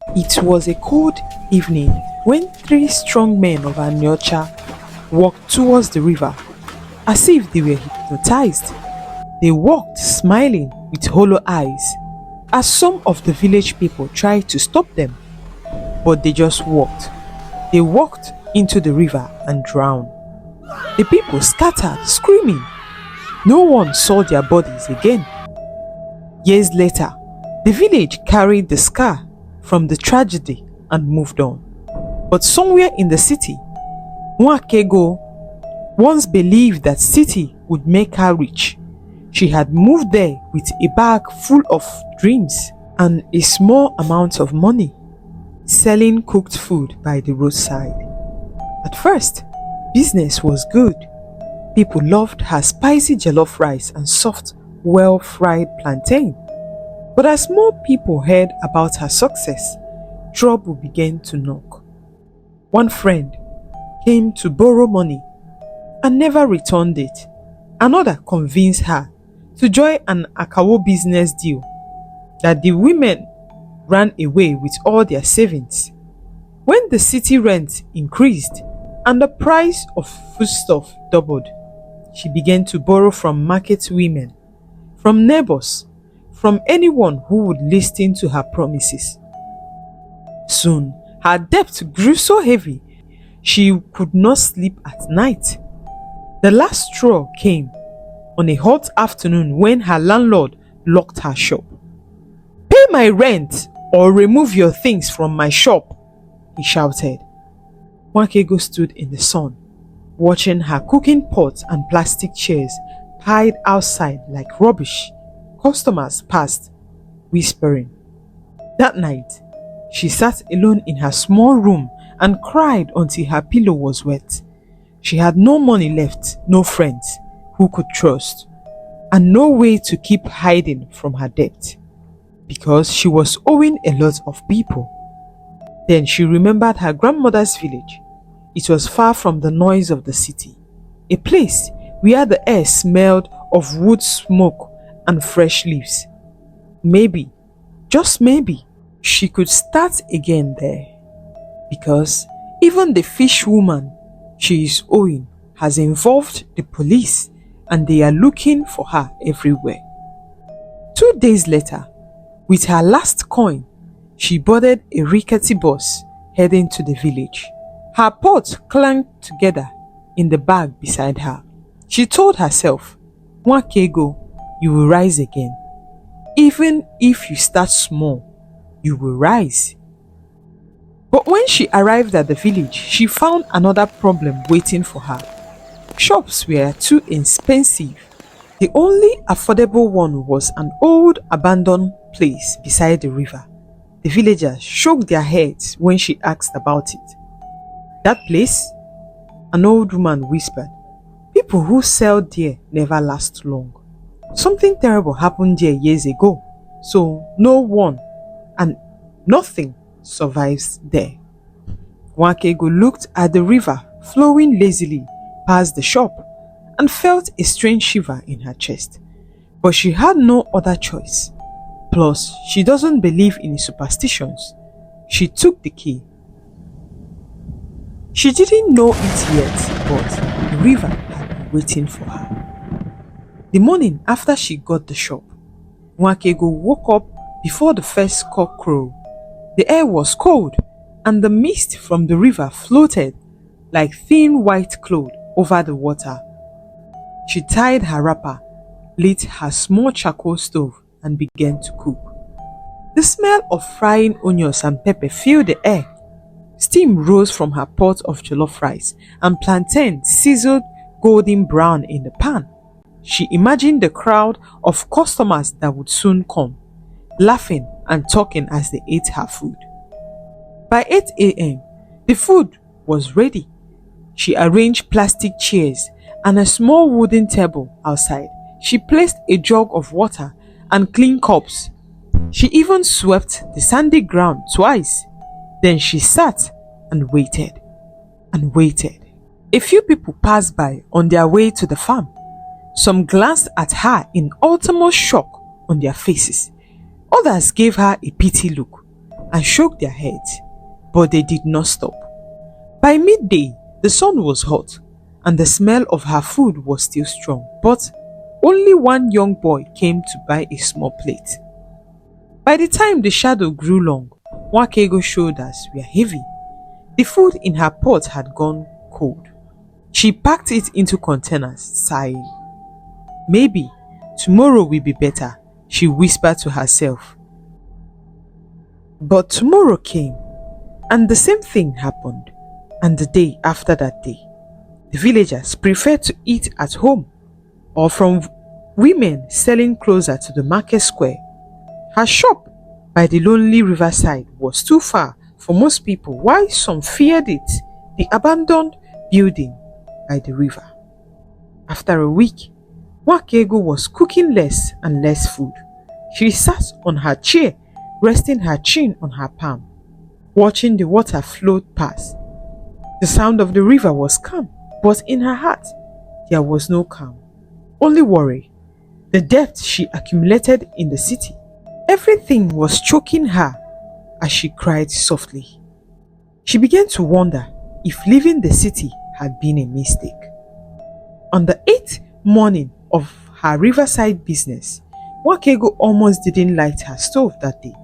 It was a cold evening when three strong men of Anyocha walked towards the river as if they were hypnotized. They walked smiling with hollow eyes as some of the village people tried to stop them, but they just walked. They walked into the river and drowned. The people scattered, screaming. No one saw their bodies again. Years later, the village carried the scar from the tragedy and moved on. But somewhere in the city, neakaego once believed that city would make her rich. She had moved there with a bag full of dreams and a small amount of money, selling cooked food by the roadside. At first, business was good. People loved her spicy jollof rice and soft, well-fried plantain. But as more people heard about her success, trouble began to knock. One friend came to borrow money and never returned it. Another convinced her to join an akawo business deal that the women ran away with all their savings. When the city rent increased and the price of foodstuff doubled, she began to borrow from market women, from neighbors, from anyone who would listen to her promises. Soon, her debt grew so heavy she could not sleep at night. The last straw came on a hot afternoon when her landlord locked her shop. "Pay my rent or remove your things from my shop," he shouted. neakaego stood in the sun, watching her cooking pot and plastic chairs piled outside like rubbish. Customers passed, whispering. That night, she sat alone in her small room and cried until her pillow was wet. She had no money left, no friends who could trust, and no way to keep hiding from her debt, because she was owing a lot of people. Then she remembered her grandmother's village. It was far from the noise of the city, a place where the air smelled of wood smoke and fresh leaves. Maybe, just maybe, she could start again there, because even the fish woman she is owing has involved the police and they are looking for her everywhere. 2 days later, with her last coin, she boarded a rickety bus heading to the village. Her pot clanked together in the bag beside her. She told herself, "neakaego, you will rise again. Even if you start small, you will rise." But when she arrived at the village, she found another problem waiting for her. Shops were too expensive. The only affordable one was an old abandoned place beside the river. The villagers shook their heads when she asked about it. "That place?" an old woman whispered. "People who sell there never last long. Something terrible happened there years ago, so no one and nothing survives there." neakaego looked at the river flowing lazily past the shop and felt a strange shiver in her chest. But she had no other choice. Plus, she doesn't believe in superstitions. She took the key. She didn't know it yet, but the river had been waiting for her. The morning after she got the shop, neakaego woke up before the first cock crowed. The air was cold, and the mist from the river floated like thin white cloud over the water. She tied her wrapper, lit her small charcoal stove, and began to cook. The smell of frying onions and pepper filled the air. Steam rose from her pot of jollof rice, and plantain sizzled golden brown in the pan. She imagined the crowd of customers that would soon come, laughing and talking as they ate her food. By 8 a.m., the food was ready. She arranged plastic chairs and a small wooden table outside. She placed a jug of water and clean cups. She even swept the sandy ground twice. Then she sat and waited and waited. A few people passed by on their way to the farm. Some glanced at her in utmost shock on their faces. Others gave her a pity look. and shook their heads, but they did not stop. By midday, the sun was hot and the smell of her food was still strong, but only one young boy came to buy a small plate. By the time the shadow grew long, NigerianStory's shoulders were heavy. The food in her pot had gone cold. She packed it into containers, sighing. Maybe tomorrow will be better, she whispered to herself. But tomorrow came, and the same thing happened, and the day after that day. The villagers preferred to eat at home or from women selling closer to the market square. Her shop by the lonely riverside was too far for most people, while some feared it, the abandoned building by the river. After a week, NigerianStory was cooking less and less food. She sat on her chair, resting her chin on her palm, watching the water float past. The sound of the river was calm, but in her heart, there was no calm, only worry. The debt she accumulated in the city. Everything was choking her as she cried softly. She began to wonder if leaving the city had been a mistake. On the 8th morning of her riverside business, NigerianStory almost didn't light her stove that day.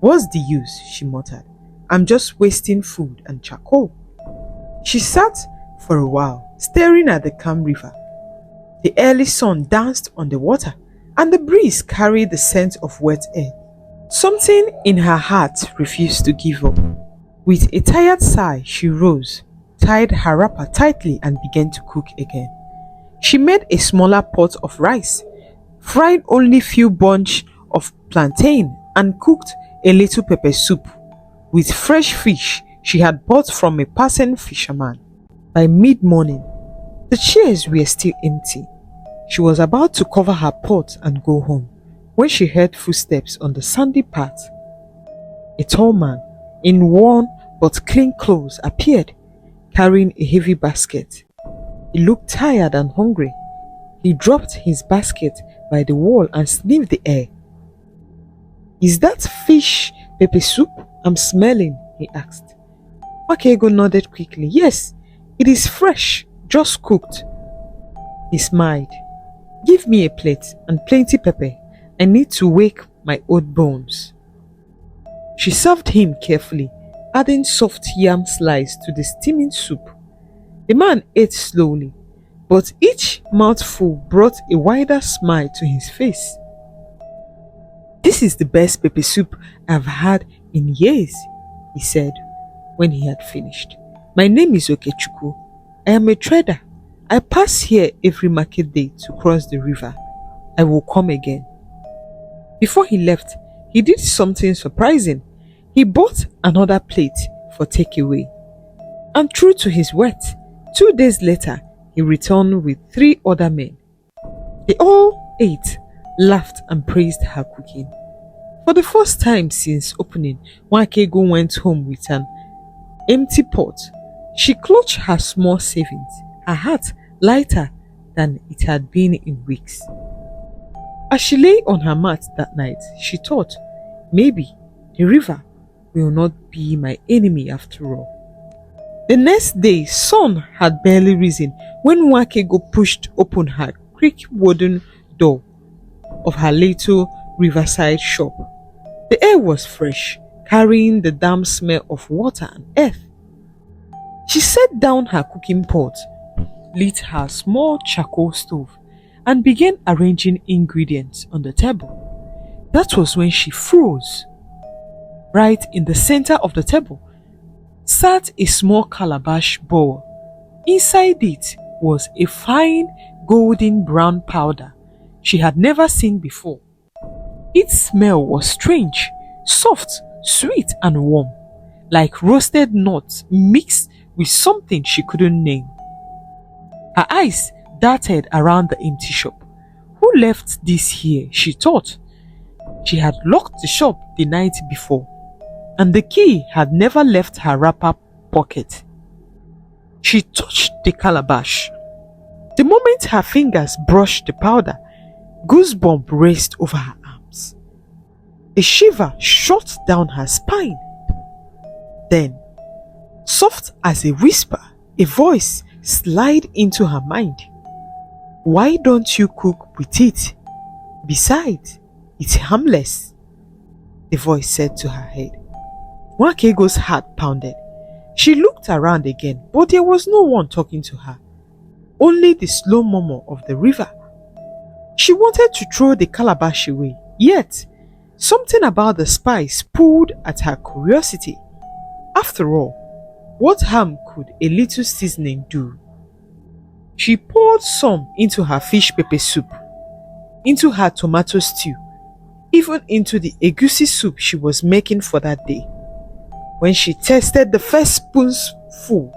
What's the use, she muttered. I'm just wasting food and charcoal. She sat for a while, staring at the calm river. The early sun danced on the water, and the breeze carried the scent of wet air. Something in her heart refused to give up. With a tired sigh, she rose, tied her wrapper tightly, and began to cook again. She made a smaller pot of rice, fried only few bunch of plantain, and cooked a little pepper soup with fresh fish she had bought from a passing fisherman. By mid-morning, the chairs were still empty. She was about to cover her pot and go home when she heard footsteps on the sandy path. A tall man in worn but clean clothes appeared, carrying a heavy basket. He looked tired and hungry. He dropped his basket by the wall and sniffed the air. Is that fish pepper soup I'm smelling? He asked. NigerianStory nodded quickly. Yes, it is fresh, just cooked. He smiled. Give me a plate and plenty pepper. I need to wake my old bones. She served him carefully, adding soft yam slice to the steaming soup. The man ate slowly, but each mouthful brought a wider smile to his face. This is the best pepper soup I've had in years, he said when he had finished. My name is Okechukwu. I am a trader. I pass here every market day to cross the river. I will come again. Before he left, he did something surprising. He bought another plate for takeaway. And true to his word, 2 days later, he returned with 3 other men. They all ate, laughed, and praised her cooking. For the first time since opening, NigerianStory went home with an empty pot. She clutched her small savings, her heart lighter than it had been in weeks. As she lay on her mat that night, she thought, maybe the river will not be my enemy after all. The next day, sun had barely risen when NigerianStory pushed open her creaky wooden door of her little riverside shop. The air was fresh, carrying the damp smell of water and earth. She set down her cooking pot, lit her small charcoal stove, and began arranging ingredients on the table. That was when she froze. Right in the center of the table sat a small calabash bowl. Inside it was a fine golden brown powder she had never seen before. Its smell was strange, soft, sweet, and warm, like roasted nuts mixed with something she couldn't name. Her eyes darted around the empty shop. Who left this here, she thought. She had locked the shop the night before, and the key had never left her wrapper pocket. She touched the calabash. The moment her fingers brushed the powder, goosebumps raced over her arms. A shiver shot down her spine. Then, soft as a whisper, a voice slid into her mind. "Why don't you cook with it? Besides, it's harmless," the voice said to her head. Nwakego's heart pounded. She looked around again, but there was no one talking to her. Only the slow murmur of the river. She wanted to throw the calabash away, yet something about the spice pulled at her curiosity. After all, what harm could a little seasoning do? She poured some into her fish pepper soup, into her tomato stew, even into the egusi soup she was making for that day. When she tasted the first spoonful,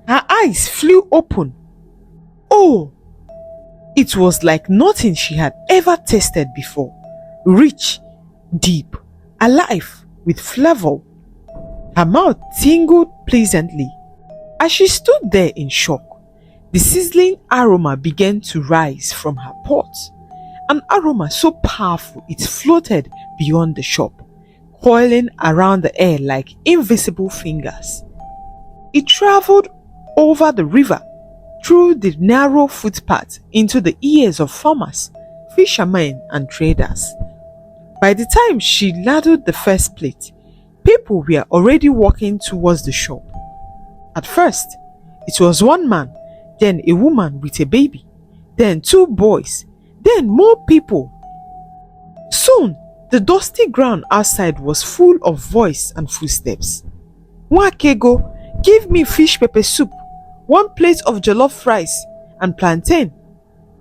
her eyes flew open. Oh! It was like nothing she had ever tasted before. Rich, deep, alive, with flavor. Her mouth tingled pleasantly. As she stood there in shock, the sizzling aroma began to rise from her pot. An aroma so powerful it floated beyond the shop, coiling around the air like invisible fingers. It traveled over the river, through the narrow footpath into the ears of farmers, fishermen and traders. By the time she ladled the first plate, people were already walking towards the shop. At first, it was one man, then a woman with a baby, then two boys, then more people. Soon, the dusty ground outside was full of voice and footsteps. "Nwakego, give me fish pepper soup, 1 plate of jollof rice and plantain.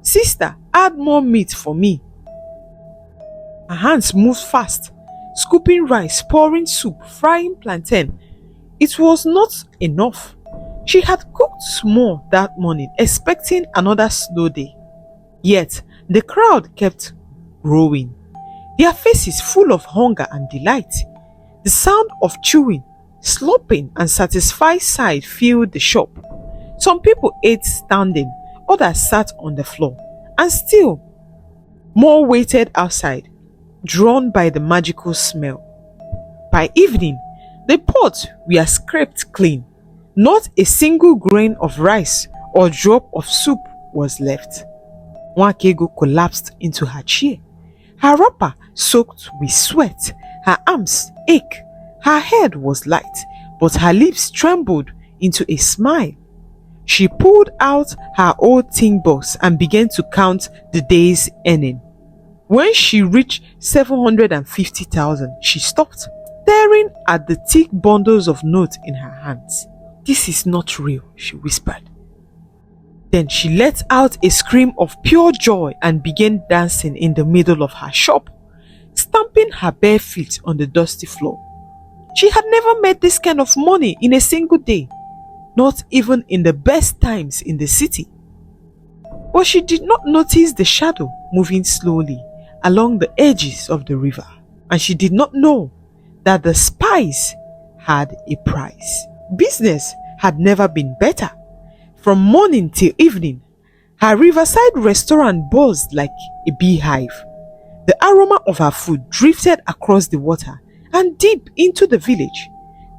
Sister, add more meat for me." Her hands moved fast, scooping rice, pouring soup, frying plantain. It was not enough. She had cooked more that morning, expecting another slow day. Yet, the crowd kept growing, their faces full of hunger and delight. The sound of chewing, slopping and satisfied sigh filled the shop. Some people ate standing, others sat on the floor, and still more waited outside, drawn by the magical smell. By evening, the pots were scraped clean. Not a single grain of rice or drop of soup was left. Nwakego collapsed into her chair. Her wrapper soaked with sweat, her arms ached, her head was light, but her lips trembled into a smile. She pulled out her old tin box and began to count the day's earning. When she reached 750,000, she stopped, staring at the thick bundles of notes in her hands. "This is not real," she whispered. Then she let out a scream of pure joy and began dancing in the middle of her shop, stamping her bare feet on the dusty floor. She had never made this kind of money in a single day, not even in the best times in the city. But she did not notice the shadow moving slowly along the edges of the river, and she did not know that the spice had a price. Business had never been better. From morning till evening, her riverside restaurant buzzed like a beehive. The aroma of her food drifted across the water and deep into the village.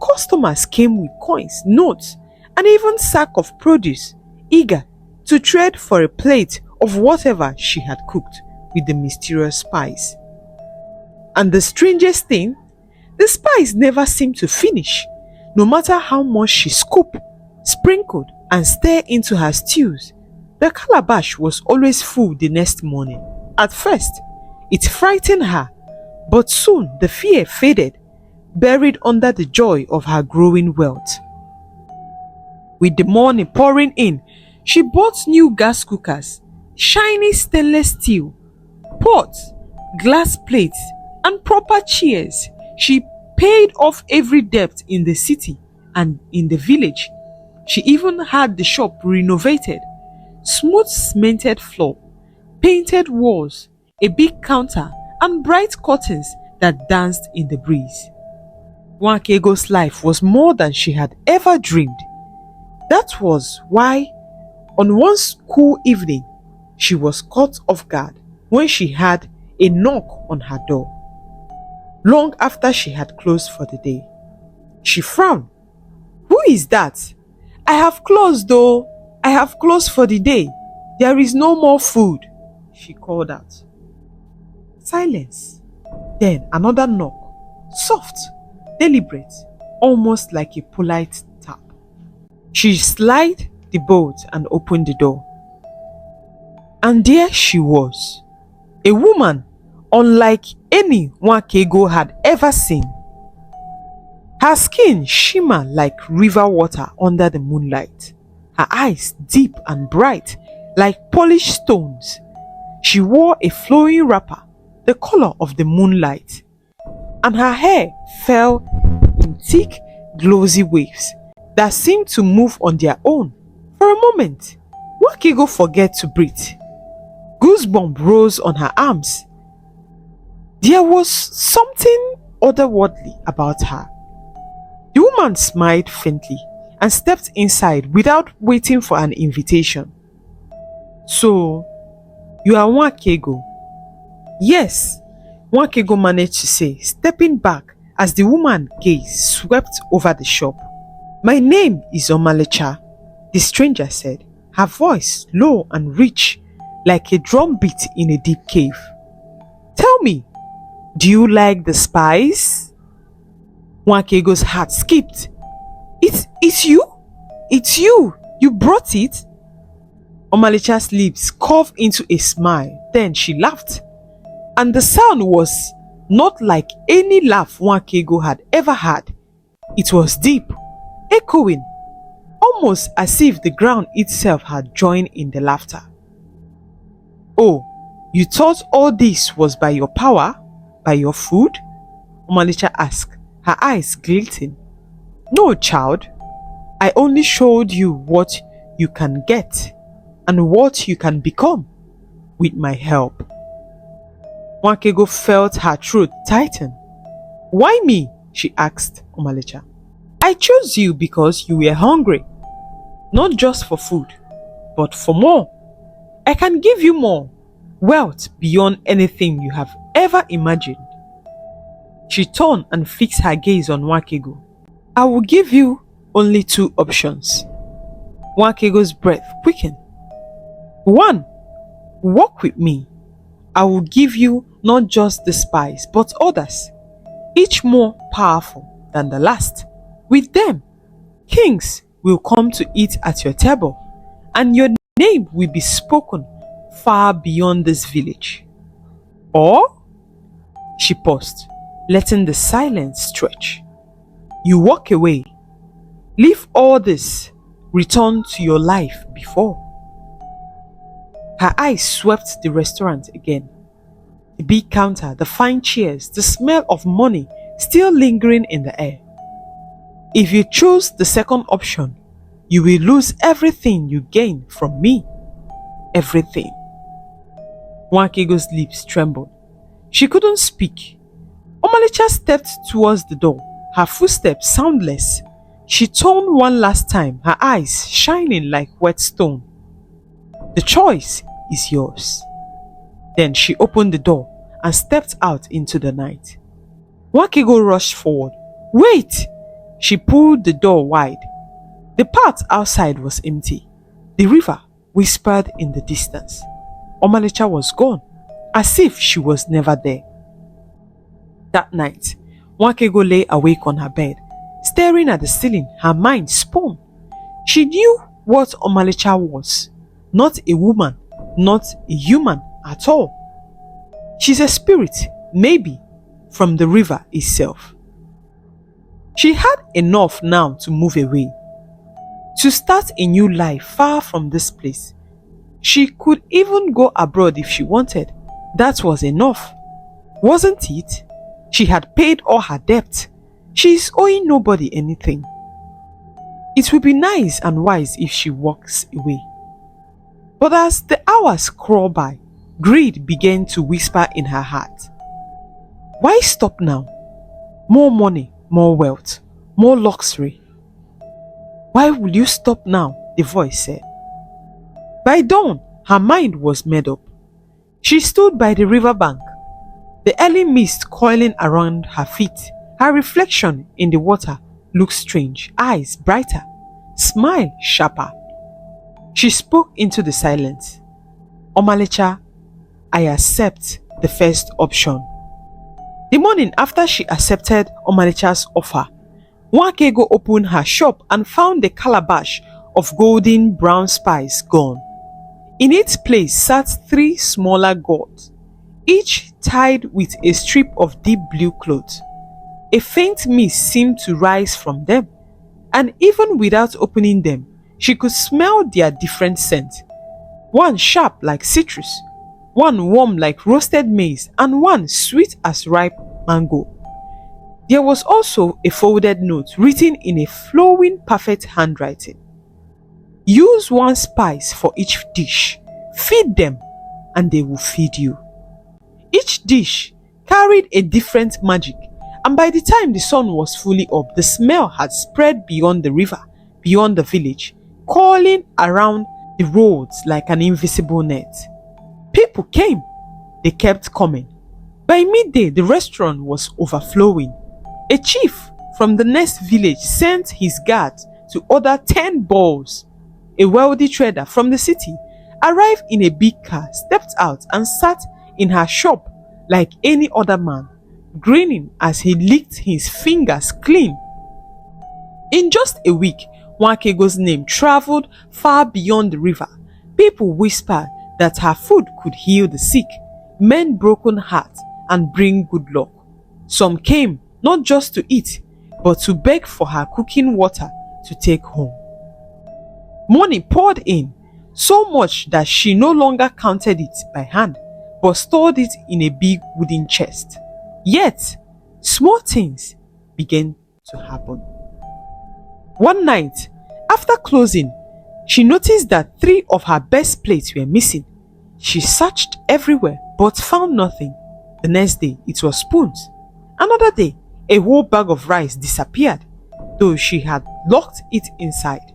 Customers came with coins, notes, and even sack of produce, eager to trade for a plate of whatever she had cooked with the mysterious spice. And the strangest thing, the spice never seemed to finish. No matter how much she scooped, sprinkled, and stirred into her stews, the calabash was always full the next morning. At first, it frightened her, but soon the fear faded, buried under the joy of her growing wealth. With the money pouring in, she bought new gas cookers, shiny stainless steel, pots, glass plates, and proper chairs. She paid off every debt in the city and in the village. She even had the shop renovated, smooth cemented floor, painted walls, a big counter, and bright curtains that danced in the breeze. Nwakego's life was more than she had ever dreamed. That was why, on one cool evening, she was caught off guard when she had a knock on her door. long after she had closed for the day. She frowned. "Who is that? I have closed though. I have closed for the day. There is no more food," she called out. Silence. Then another knock. Soft, deliberate, almost like a polite tap. She slid the bolt and opened the door. And there she was. A woman unlike any NigerianStory had ever seen. Her skin shimmered like river water under the moonlight. Her eyes deep and bright like polished stones. She wore a flowing wrapper, the color of the moonlight, and her hair fell in thick, glossy waves that seemed to move on their own. For a moment, NigerianStory forgot to breathe. Goosebumps rose on her arms. There was something otherworldly about her. The woman smiled faintly and stepped inside without waiting for an invitation. "So, you are NigerianStory?" "Yes," NigerianStory managed to say, stepping back as the woman's gaze swept over the shop. "My name is Omalicha," the stranger said, her voice low and rich like a drumbeat in a deep cave. "Tell me, do you like the spice?" NigerianStory's heart skipped. It's you? It's you! You brought it?" Omalicha's lips curved into a smile. Then she laughed. And the sound was not like any laugh NigerianStory had ever had. It was deep, echoing, almost as if the ground itself had joined in the laughter. "Oh, you thought all this was by your power? By your food?" Omalicha asked, her eyes glinting. "No, child. I only showed you what you can get and what you can become with my help." NigerianStory felt her throat tighten. "Why me?" she asked Omalicha. "I chose you because you were hungry. Not just for food, but for more. I can give you more. Wealth beyond anything you have ever imagined." She turned and fixed her gaze on NigerianStory. "I will give you only two options." NigerianStory's breath quickened. "One, walk with me. I will give you not just the spice, but others, each more powerful than the last. With them, kings will come to eat at your table, and your name will be spoken far beyond this village. Or," she paused, letting the silence stretch, "you walk away, leave all this, return to your life before." Her eyes swept the restaurant again. The big counter, the fine chairs, the smell of money still lingering in the air. "If you choose the second option, you will lose everything you gain from me. Everything." NigerianStory's lips trembled. She couldn't speak. Omalicha stepped towards the door, her footsteps soundless. She turned one last time, her eyes shining like wet stone. "The choice is yours." Then she opened the door and stepped out into the night. NigerianStory rushed forward. "Wait!" She pulled the door wide. The path outside was empty. The river whispered in the distance. Omalicha was gone, as if she was never there. That night, NigerianStory lay awake on her bed, staring at the ceiling, her mind spun. She knew what Omalicha was. Not a woman, not a human at all. She's a spirit, maybe, from the river itself. She had enough now to move away, to start a new life far from this place. She could even go abroad if she wanted. That was enough, wasn't it? She had paid all her debt. She is owing nobody anything. It would be nice and wise if she walks away. But as the hours crawled by, greed began to whisper in her heart. Why stop now? More money, more wealth, more luxury. Why will you stop now? The voice said. By dawn, her mind was made up. She stood by the riverbank. The early mist coiling around her feet. Her reflection in the water looked strange, eyes brighter, smile sharper. She spoke into the silence. Omalicha, I accept the first option. The morning after she accepted Omalicha's offer, Nwaokego opened her shop and found the calabash of golden brown spice gone. In its place sat 3 smaller gourds, each tied with a strip of deep blue cloth. A faint mist seemed to rise from them, and even without opening them, she could smell their different scents. One sharp like citrus, one warm like roasted maize, and one sweet as ripe mango. There was also a folded note written in a flowing, perfect handwriting. Use 1 spice for each dish. Feed them, and they will feed you. Each dish carried a different magic, and by the time the sun was fully up, the smell had spread beyond the river, beyond the village, calling around the roads like an invisible net. People came. They kept coming. By midday, the restaurant was overflowing. A chief from the next village sent his guards to order 10 bowls. A wealthy trader from the city arrived in a big car, stepped out and sat in her shop like any other man, grinning as he licked his fingers clean. In just a week, Nwaokego's name traveled far beyond the river. People whispered that her food could heal the sick, mend broken hearts, and bring good luck. Some came not just to eat, but to beg for her cooking water to take home. Money poured in, so much that she no longer counted it by hand, but stored it in a big wooden chest. Yet, small things began to happen. One night, after closing, she noticed that 3 of her best plates were missing. She searched everywhere but found nothing. The next day, it was spoons. Another day, a whole bag of rice disappeared, though she had locked it inside.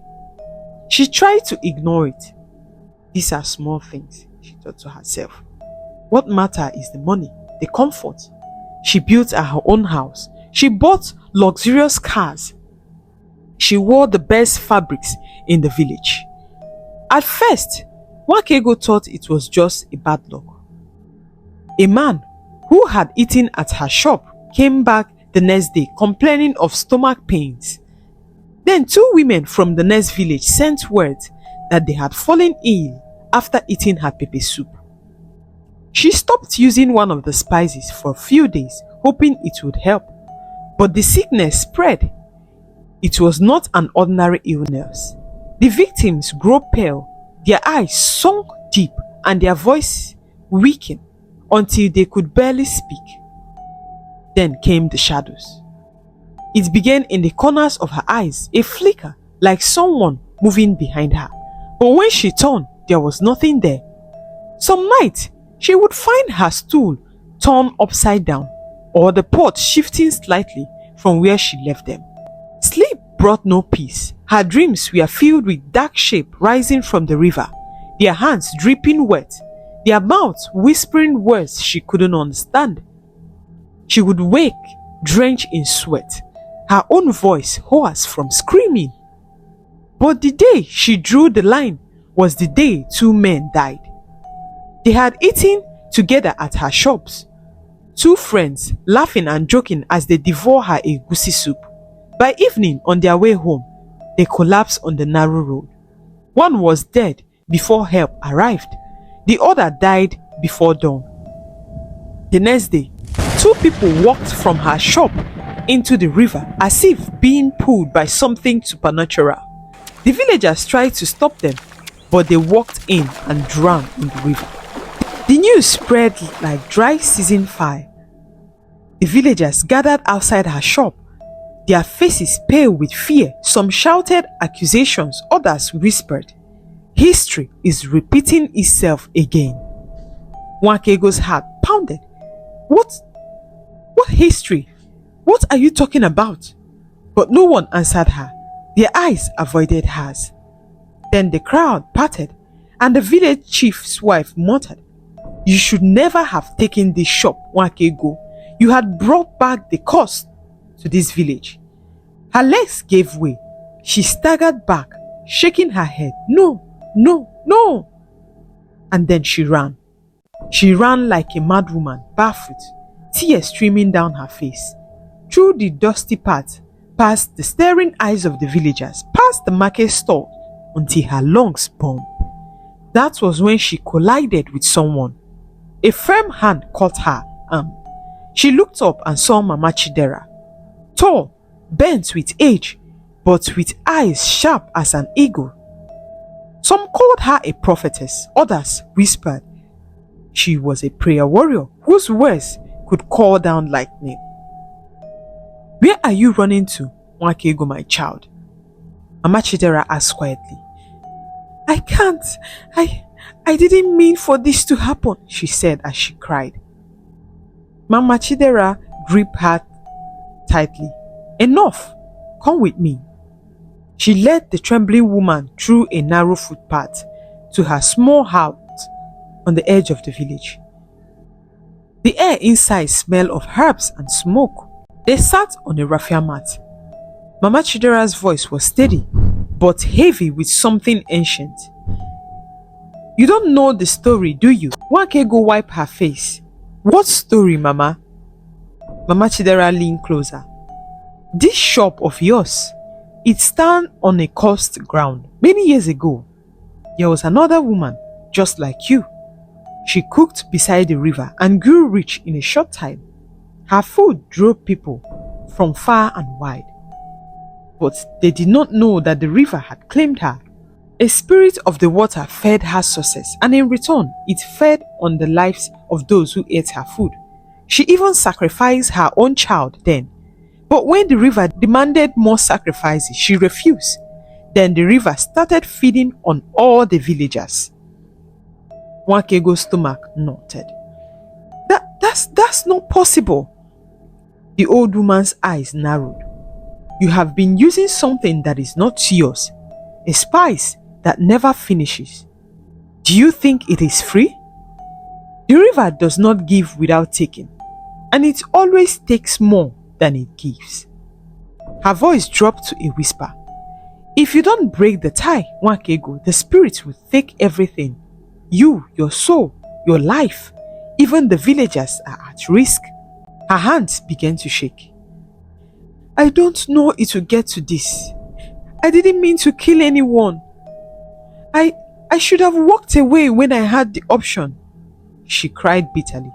She tried to ignore it. These are small things, she thought to herself. What matters is the money, the comfort. She built her own house. She bought luxurious cars. She wore the best fabrics in the village. At first, Nwaokego thought it was just a bad luck. A man who had eaten at her shop came back the next day complaining of stomach pains. Then 2 women from the next village sent word that they had fallen ill after eating her pepper soup. She stopped using one of the spices for a few days, hoping it would help. But the sickness spread. It was not an ordinary illness. The victims grew pale, their eyes sunk deep, and their voices weakened until they could barely speak. Then came the shadows. It began in the corners of her eyes, a flicker like someone moving behind her. But when she turned, there was nothing there. Some night, she would find her stool turned upside down, or the pot shifting slightly from where she left them. Sleep brought no peace. Her dreams were filled with dark shape rising from the river, their hands dripping wet, their mouths whispering words she couldn't understand. She would wake drenched in sweat, her own voice hoarse from screaming. But the day she drew the line was the day 2 men died. They had eaten together at her shops. 2 friends laughing and joking as they devoured her egusi soup. By evening, on their way home, they collapsed on the narrow road. One was dead before help arrived. The other died before dawn. The next day, 2 people walked from her shop into the river as if being pulled by something supernatural. The villagers tried to stop them, but they walked in and drowned in the river. The news spread like dry season fire. The villagers gathered outside her shop, their faces pale with fear. Some shouted accusations, others whispered, "History is repeating itself again." Nwaokego's heart pounded. What history? What are you talking about? But no one answered her. Their eyes avoided hers. Then the crowd parted, and the village chief's wife muttered, You should never have taken this shop, Nwaokego. You had brought back the curse to this village. Her legs gave way. She staggered back, shaking her head. No, no, no. And then she ran. She ran like a mad woman, barefoot, tears streaming down her face, through the dusty path, past the staring eyes of the villagers, past the market stall, until her lungs burned. That was when she collided with someone. A firm hand caught her arm. She looked up and saw Mama Chidera, tall, bent with age, but with eyes sharp as an eagle. Some called her a prophetess, others whispered she was a prayer warrior whose words could call down lightning. Where are you running to, Nwaokego, my child? Mama Chidera asked quietly. I can't. I didn't mean for this to happen, she said as she cried. Mama Chidera gripped her tightly. Enough! Come with me. She led the trembling woman through a narrow footpath to her small house on the edge of the village. The air inside smelled of herbs and smoke. They sat on a raffia mat. Mama Chidera's voice was steady, but heavy with something ancient. You don't know the story, do you? Nwaokego wiped her face. What story, Mama? Mama Chidera leaned closer. This shop of yours, it stands on a cursed ground. Many years ago, there was another woman just like you. She cooked beside the river and grew rich in a short time. Her food drew people from far and wide. But they did not know that the river had claimed her. A spirit of the water fed her success, and in return, it fed on the lives of those who ate her food. She even sacrificed her own child then. But when the river demanded more sacrifices, she refused. Then the river started feeding on all the villagers. Nwaokego's stomach knotted. That's not possible. The old woman's eyes narrowed. You have been using something that is not yours, a spice that never finishes. Do you think it is free? The river does not give without taking, and it always takes more than it gives. Her voice dropped to a whisper. If you don't break the tie, Nwaokego, the spirit will take everything. You, your soul, your life, even the villagers are at risk. Her hands began to shake. I don't know it will get to this. I didn't mean to kill anyone. I should have walked away when I had the option, she cried bitterly.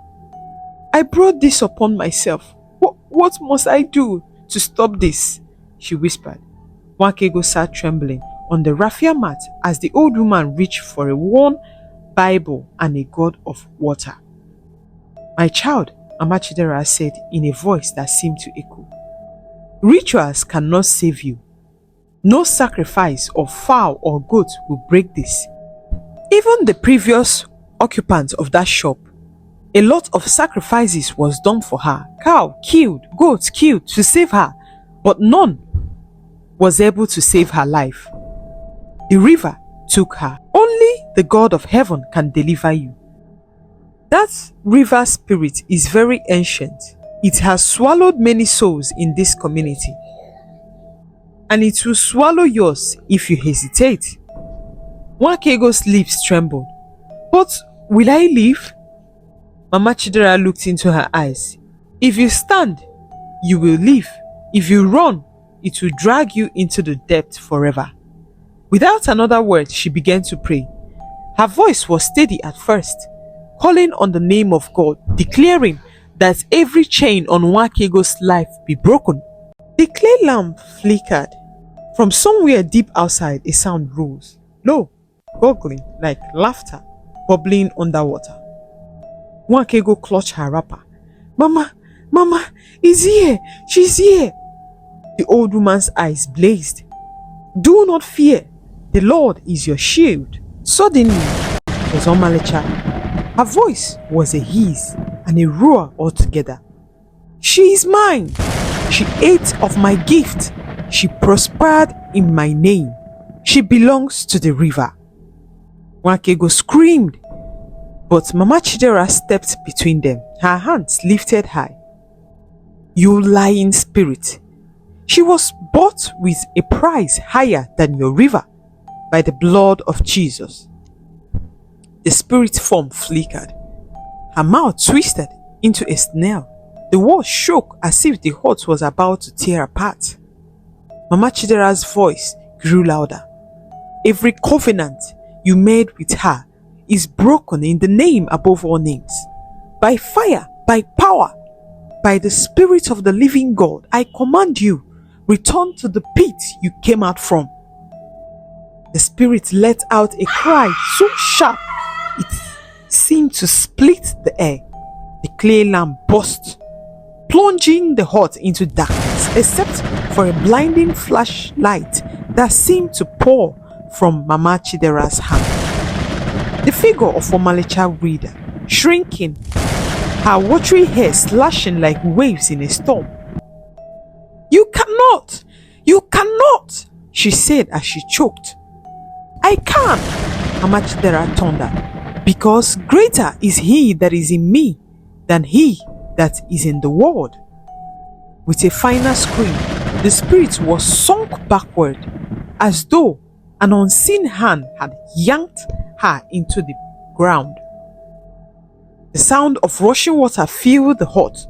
I brought this upon myself. What must I do to stop this? She whispered. Nwaokego sat trembling on the raffia mat as the old woman reached for a worn Bible and a gourd of water. My child, Mama Chidera said in a voice that seemed to echo. Rituals cannot save you. No sacrifice of fowl or goat will break this. Even the previous occupant of that shop, a lot of sacrifices was done for her. Cow killed, goats killed to save her, but none was able to save her life. The river took her. Only the God of heaven can deliver you. That river spirit is very ancient. It has swallowed many souls in this community, and it will swallow yours if you hesitate. Nwaokego's lips trembled. But will I live? Mama Chidera looked into her eyes. If you stand, you will live. If you run, it will drag you into the depth forever. Without another word, she began to pray. Her voice was steady at first, calling on the name of God, declaring that every chain on Nwaokego's life be broken. The clay lamp flickered. From somewhere deep outside, a sound rose, low, gurgling like laughter, bubbling underwater. Nwaokego clutched her wrapper. Mama, is here. She's here. The old woman's eyes blazed. Do not fear. The Lord is your shield. Suddenly, it was Omalicha. Her voice was a hiss and a roar altogether. She is mine. She ate of my gift. She prospered in my name. She belongs to the river. Nwaokego screamed. But Mama Chidera stepped between them, her hands lifted high. You lying spirit! She was bought with a price higher than your river by the blood of Jesus. The spirit form flickered. Her mouth twisted into a snarl. The wall shook as if the hut was about to tear apart. Mama Chidera's voice grew louder. Every covenant you made with her is broken in the name above all names. By fire, by power, by the Spirit of the living God, I command you, return to the pit you came out from. The spirit let out a cry so sharp it seemed to split the air. The clay lamp burst, plunging the hut into darkness, except for a blinding flashlight that seemed to pour from Mama Chidera's hand. The figure of Omalicha reader, shrinking, her watery hair slashing like waves in a storm. You cannot, she said as she choked. I can, Mama Chidera thundered, because greater is he that is in me than he that is in the world. With a final scream, the spirit was sunk backward, as though an unseen hand had yanked her into the ground. The sound of rushing water filled the hut,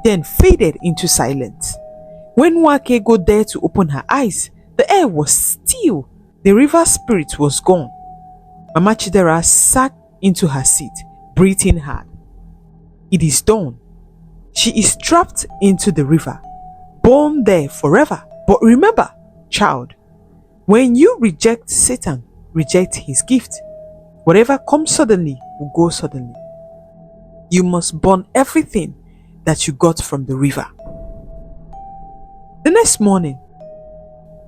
then faded into silence. When Nwaokego dared to open her eyes, the air was still. The river spirit was gone. Mama Chidera sank into her seat, breathing hard. It is done. She is trapped into the river, born there forever. But remember, child, when you reject Satan, reject his gift. Whatever comes suddenly will go suddenly. You must burn everything that you got from the river. The next morning,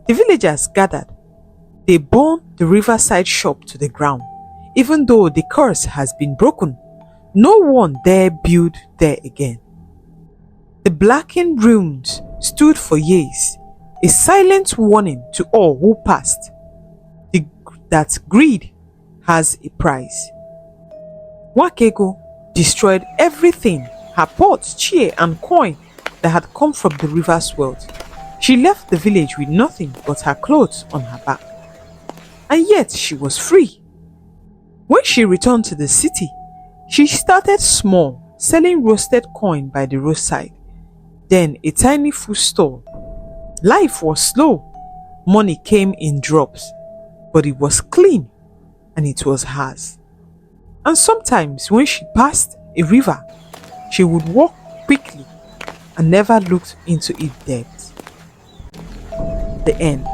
the villagers gathered. They burned the riverside shop to the ground. Even though the curse has been broken, no one dare build there again. The blackened ruins stood for years, a silent warning to all who passed that greed has a price. Nwaokego destroyed everything, her pot, chair and coin that had come from the river's wealth. She left the village with nothing but her clothes on her back. And yet she was free. When she returned to the city, she started small, selling roasted coin by the roadside, then a tiny food store. Life was slow. Money came in drops, but it was clean and it was hers. And sometimes when she passed a river, she would walk quickly and never looked into its depths. The end.